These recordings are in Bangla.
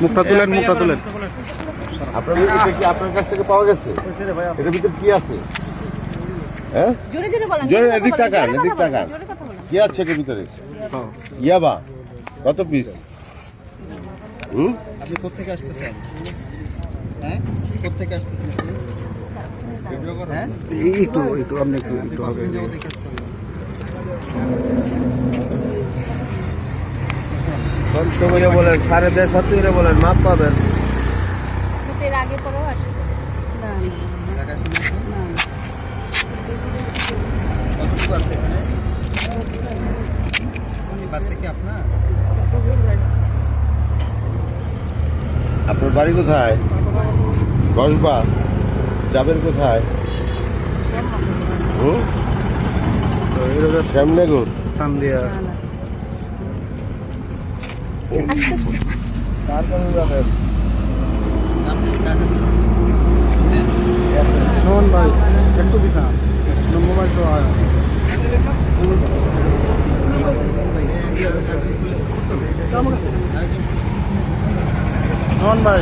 মুখটা তুলেন, মুখটা তুলেন। আপনার কাছ থেকে পাওয়া গেছে? এটার ভিতরে কি আছে? হ্যাঁ, জোরে এদিক তাকান, এদিক তাকান। কি আছে এটার ভিতরে? ইয়াবা কত পিস? আপনি কোত্থেকে আসতেছেন? হ্যাঁ, কোত্থেকে আসতেছেন? হ্যাঁ, একটু আপনি একটু হবে। কষ্ট করে বলেন, 7.5 করে বলেন, মাপ পাবেন। আগে পরেও আসে না ঢাকা শুনেছি। কতটুকু আছে এখানে? এই বাচ্চা কি আপনার? আপনার বাড়ি কোথায়? কসবা। যাবেন কোথায়? শ্যামনগর। টান দিয়া কার কাছে যাবেন? আপনি ঢাকা শুনেছি। নন ভাই একটু বিছা মোবাইল তো নন ভাই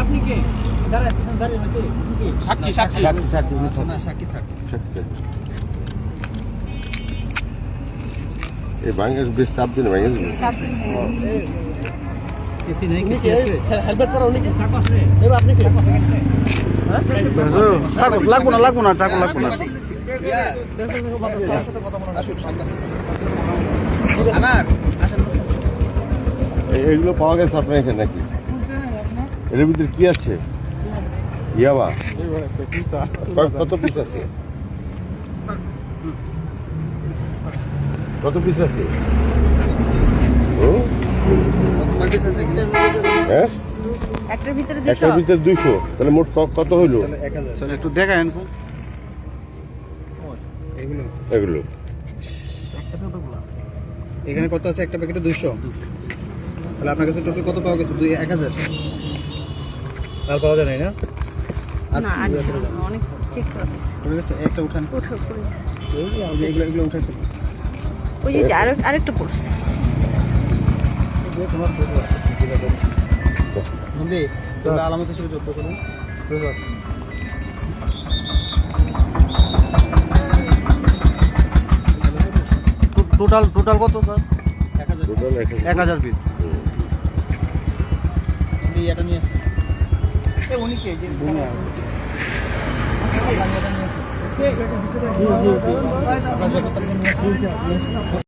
আপনি কে দাঁড়ায় নাকি সাক্ষী সাক্ষী আচ্ছা, না, সাক্ষী থাক। এই বাংলাদেশ বেশ চাপ দিন, বাংলাদেশ হেলমেট পরা উনি কি চাকু আছে এবার আপনি কি চাকু আছে চাকু লাগবো না চাকু লাগবো না। আসুন, সাংবাদিক। আমার আসেন। এগুলো পাওয়া গেছে আপনার এখানে নাকি? এর ভিতরে কি আছে? ইয়াবা কত পিস আছে? কত পিস আছে? কত পিস আছে এখানে? হ্যাঁ, একটার ভিতরে একটার ভিতরে 200, তাহলে মোট কত হইলো? তাহলে 1000। স্যার একটু দেখায়েন স্যার এগুলো এগুলো এখানে কত আছে? একটা প্যাকেটে 200। তাহলে আপনার কাছে টোটাল কত পাওয়া গেছে? 1000। আর পাওয়া যায় নাই না? আর না আর অনেক চেক করা হয়েছে পড়ে গেছে? একটা উঠান। এই যে এগুলো উঠান। ওই যে আরেকটা পড়ছে নন্দী, তোমরা আলামত হিসেবে যুক্ত করুন। টোটাল কত স্যার? 1000। Total 1000 piece. নন্দী, এটা নিয়ে আসেন। উনি কে যে আপনার এটা নিয়ে আসেন। আপনার যত তারিখে নিয়ে আসেন।